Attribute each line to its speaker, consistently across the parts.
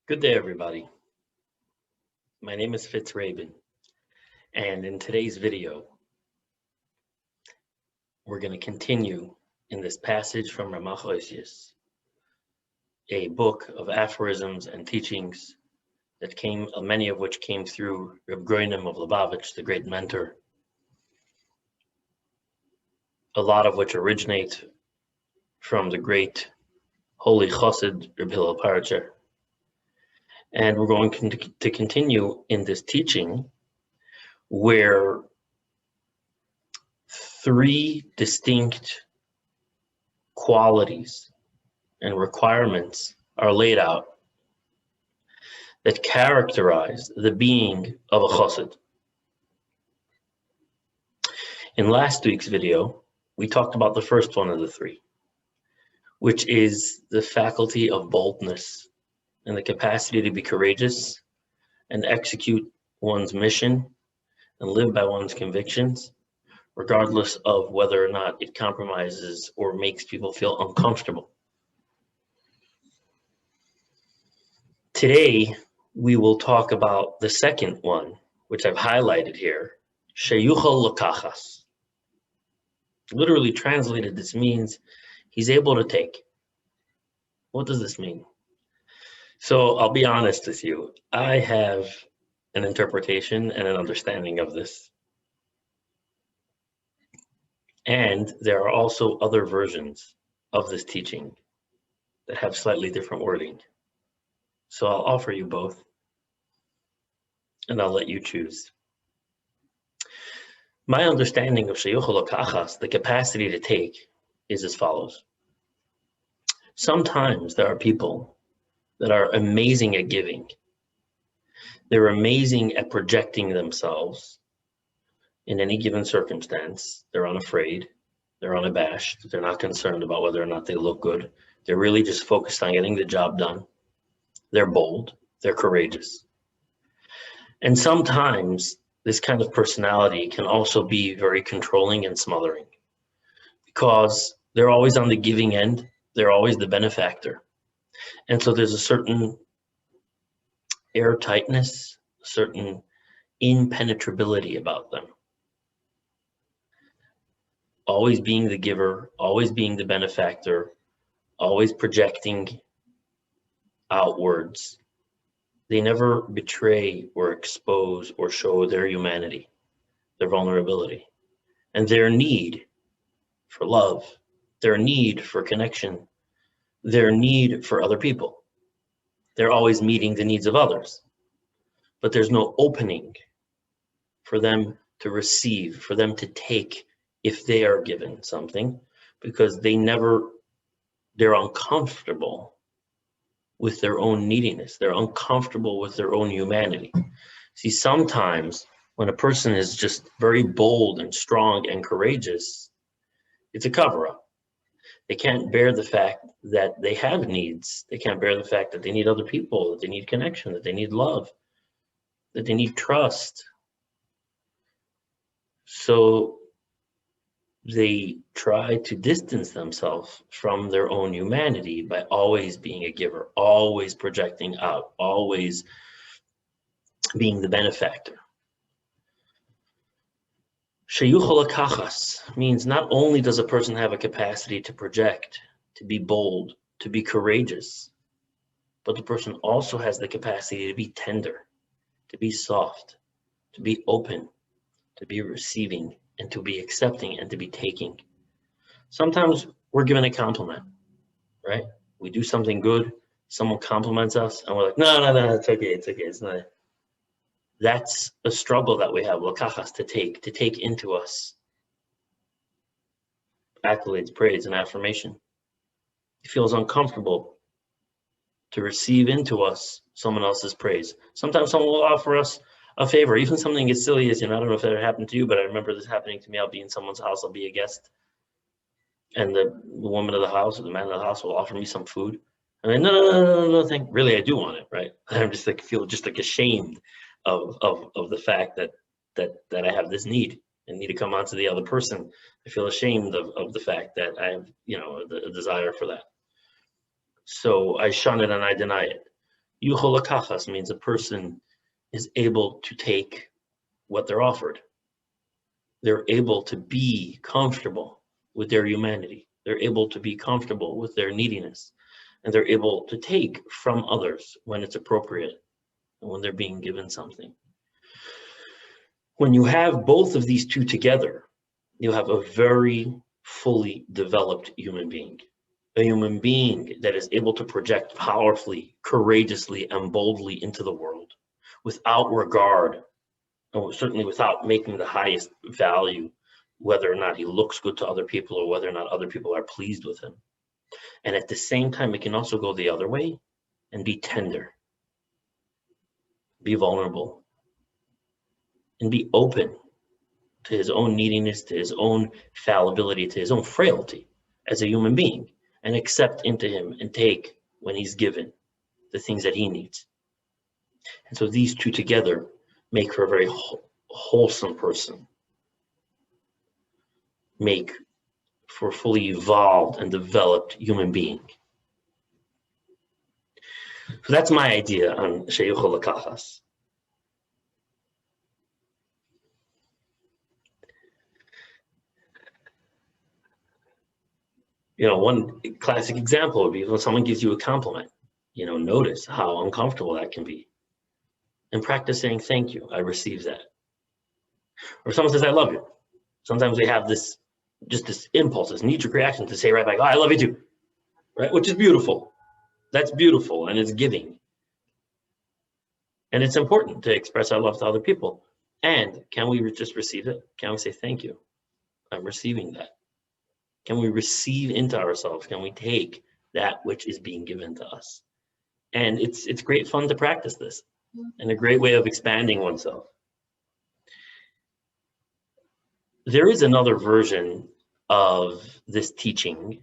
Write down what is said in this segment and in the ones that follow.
Speaker 1: Good day, everybody. My name is Fitz Rabin, and in today's video, we're going to continue in this passage from Ramach Osius, a book of aphorisms and teachings that many of which came through Reb Groenem of Lubavitch, the great mentor, a lot of which originate from the great holy Chassid Reb Hillel Paracher. And we're going to continue in this teaching where three distinct qualities and requirements are laid out that characterize the being of a chassid. In last week's video, we talked about the first one of the three, which is the faculty of boldness and the capacity to be courageous and execute one's mission and live by one's convictions, regardless of whether or not it compromises or makes people feel uncomfortable. Today, we will talk about the second one, which I've highlighted here, sheyuchal lakachas. Literally translated, this means he's able to take. What does this mean? So I'll be honest with you, I have an interpretation and an understanding of this. And there are also other versions of this teaching that have slightly different wording. So I'll offer you both, and I'll let you choose. My understanding of sheyuchal lakachas, the capacity to take, is as follows. Sometimes there are people that are amazing at giving. They're amazing at projecting themselves in any given circumstance. They're unafraid, they're unabashed, they're not concerned about whether or not they look good. They're really just focused on getting the job done. They're bold, they're courageous. And sometimes this kind of personality can also be very controlling and smothering because they're always on the giving end, they're always the benefactor. And so there's a certain airtightness, a certain impenetrability about them. Always being the giver, always being the benefactor, always projecting outwards. They never betray or expose or show their humanity, their vulnerability, and their need for love, their need for connection, their need for other people. They're always meeting the needs of others, but there's no opening for them to receive, for them to take if they are given something, because they're uncomfortable with their own neediness. They're uncomfortable with their own humanity. See, sometimes when a person is just very bold and strong and courageous, it's a cover-up. They can't bear the fact that they have needs. They can't bear the fact that they need other people, that they need connection, that they need love, that they need trust. So they try to distance themselves from their own humanity by always being a giver, always projecting out, always being the benefactor. Sheyuchal lakachas means not only does a person have a capacity to project, to be bold, to be courageous, but the person also has the capacity to be tender, to be soft, to be open, to be receiving, and to be accepting and to be taking. Sometimes we're given a compliment, right? We do something good, someone compliments us, and we're like, no, it's okay, it's not. That's a struggle that we have, lakachas, to take into us accolades, praise, and affirmation. It feels uncomfortable to receive into us someone else's praise. Sometimes someone will offer us a favor, even something as silly as, I don't know if that ever happened to you, but I remember this happening to me. I'll be in someone's house, I'll be a guest, and the woman of the house or the man of the house will offer me some food. And I, no, thank. Really, I do want it, right? I'm just feel ashamed of the fact that I have this need and need to come onto the other person. I feel ashamed of the fact that I have, a desire for that. So I shun it and I deny it. Yuchol Lakachas means a person is able to take what they're offered. They're able to be comfortable with their humanity. They're able to be comfortable with their neediness. And they're able to take from others when it's appropriate and when they're being given something. When you have both of these two together, you have a very fully developed human being. A human being that is able to project powerfully, courageously, and boldly into the world without regard, and certainly without making the highest value, whether or not he looks good to other people or whether or not other people are pleased with him. And at the same time, it can also go the other way and be tender, be vulnerable, and be open to his own neediness, to his own fallibility, to his own frailty as a human being, and accept into him and take when he's given the things that he needs. And so these two together make for a very wholesome person, make for a fully evolved and developed human being. So that's my idea on Sheyuchol Lakachas. One classic example would be when someone gives you a compliment, notice how uncomfortable that can be. And practice saying, thank you, I received that. Or someone says, I love you. Sometimes we have this impulse, this knee-jerk reaction to say right back, oh, I love you too, right? Which is beautiful. That's beautiful, and it's giving. And it's important to express our love to other people. And can we just receive it? Can we say, thank you, I'm receiving that? Can we receive into ourselves? Can we take that which is being given to us? And it's great fun to practice this, and a great way of expanding oneself. There is another version of this teaching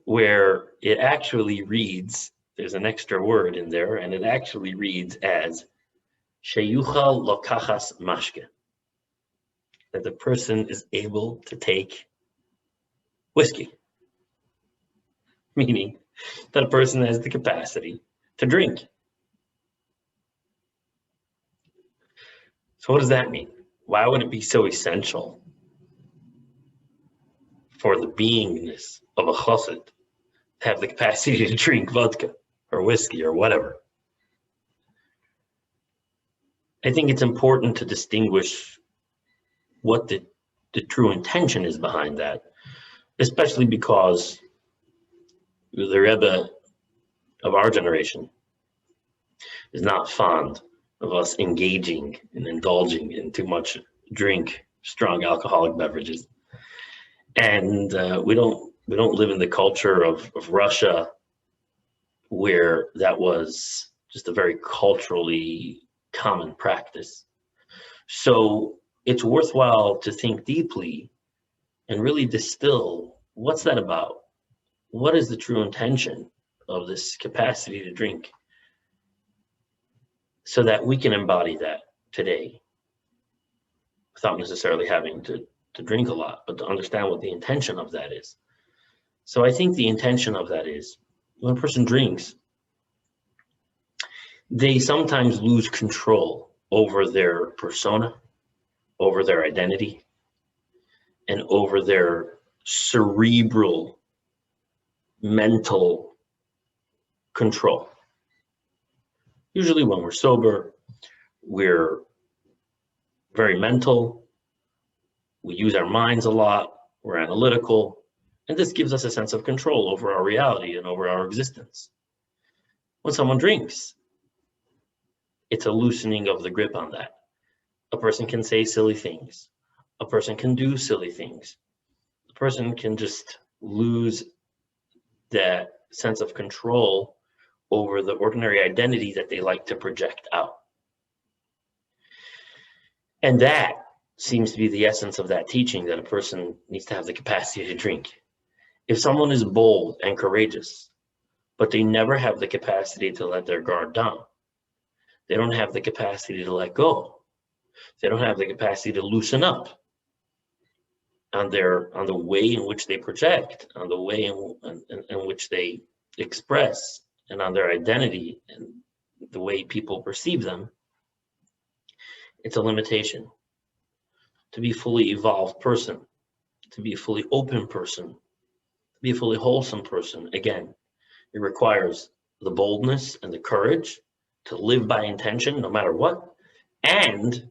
Speaker 1: where it actually reads, there's an extra word in there, and it actually reads as Sheyuchal Lokachas Mashke, that the person is able to take whiskey, meaning that a person has the capacity to drink. So what does that mean? Why would it be so essential for the beingness of a chassid to have the capacity to drink vodka or whiskey or whatever? I think it's important to distinguish what the true intention is behind that, especially because the Rebbe of our generation is not fond of us engaging and indulging in too much strong alcoholic beverages. And we don't live in the culture of Russia, where that was just a very culturally common practice. So it's worthwhile to think deeply and really distill, what's that about? What is the true intention of this capacity to drink, so that we can embody that today without necessarily having to drink a lot, but to understand what the intention of that is. So I think the intention of that is, when a person drinks, they sometimes lose control over their persona, over their identity, and over their cerebral, mental control. Usually when we're sober, we're very mental, we use our minds a lot, we're analytical, and this gives us a sense of control over our reality and over our existence. When someone drinks, it's a loosening of the grip on that. A person can say silly things. A person can do silly things. A person can just lose that sense of control over the ordinary identity that they like to project out. And that seems to be the essence of that teaching, that a person needs to have the capacity to drink. If someone is bold and courageous, but they never have the capacity to let their guard down, they don't have the capacity to let go, they don't have the capacity to loosen up on the way in which they project, on the way in which they express and on their identity and the way people perceive them, it's a limitation. To be a fully evolved person, to be a fully open person, to be a fully wholesome person, again, it requires the boldness and the courage to live by intention no matter what, and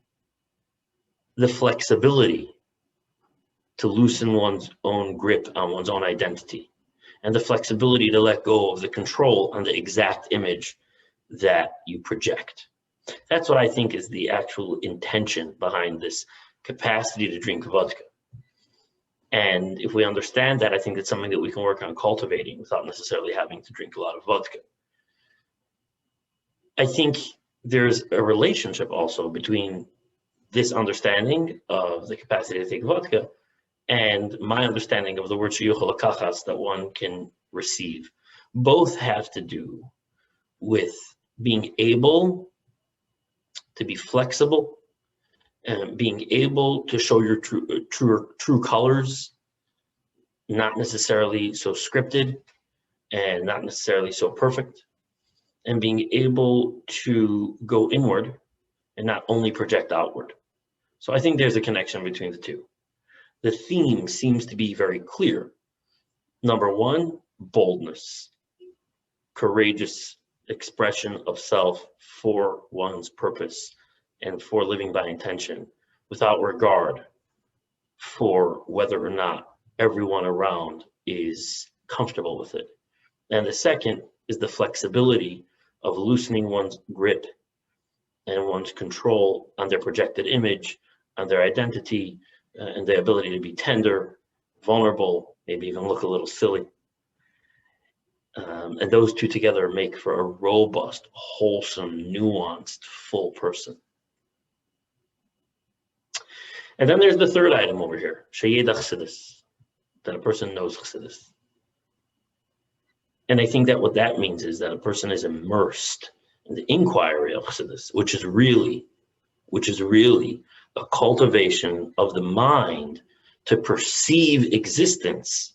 Speaker 1: the flexibility to loosen one's own grip on one's own identity, and the flexibility to let go of the control on the exact image that you project. That's what I think is the actual intention behind this capacity to drink vodka. And if we understand that, I think it's something that we can work on cultivating without necessarily having to drink a lot of vodka. I think there's a relationship also between this understanding of the capacity to take vodka and my understanding of the word sheyuchal lakachas, that one can receive. Both have to do with being able to be flexible and being able to show your true colors, not necessarily so scripted and not necessarily so perfect, and being able to go inward and not only project outward. So I think there's a connection between the two. The theme seems to be very clear. Number one, boldness, courageous expression of self for one's purpose and for living by intention, without regard for whether or not everyone around is comfortable with it. And the second is the flexibility of loosening one's grip and one's control on their projected image, on their identity, and the ability to be tender, vulnerable, maybe even look a little silly. And those two together make for a robust, wholesome, nuanced, full person. And then there's the third item over here, sheyeda chassidus, that a person knows chassidus. And I think that what that means is that a person is immersed in the inquiry of chassidus, which is really a cultivation of the mind to perceive existence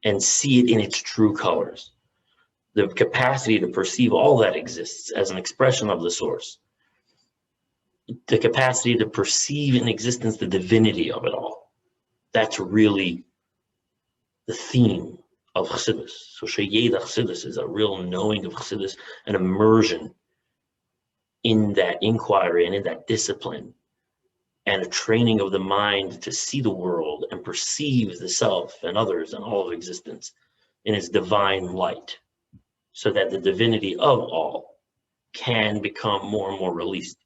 Speaker 1: and see it in its true colors. The capacity to perceive all that exists as an expression of the source. The capacity to perceive in existence the divinity of it all. That's really the theme of Chassidus. So sheyeda chassidus is a real knowing of Chassidus, an immersion in that inquiry and in that discipline, and a training of the mind to see the world and perceive the self and others and all of existence in its divine light, so that the divinity of all can become more and more released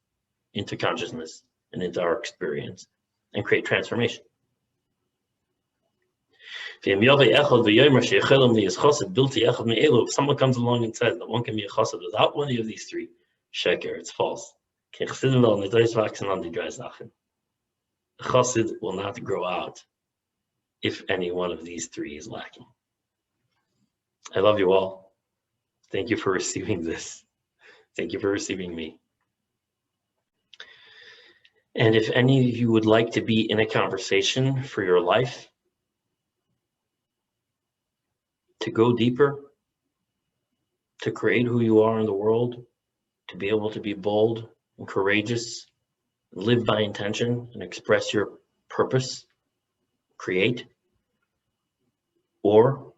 Speaker 1: into consciousness and into our experience and create transformation. If someone comes along and says that one can be a chassid without one of these three, sheker, it's false. A chassid will not grow out if any one of these three is lacking. I love you all. Thank you for receiving this. Thank you for receiving me. And if any of you would like to be in a conversation for your life, to go deeper, to create who you are in the world, to be able to be bold and courageous, live by intention and express your purpose, create, or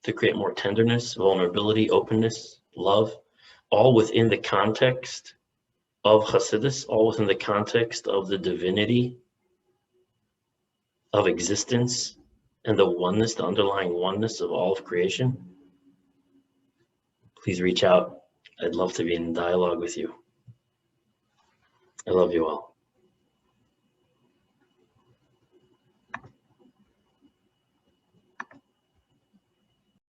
Speaker 1: to create more tenderness, vulnerability, openness, love, all within the context of Chassidus, all within the context of the divinity of existence and the oneness, the underlying oneness of all of creation, please reach out. I'd love to be in dialogue with you. I love you all.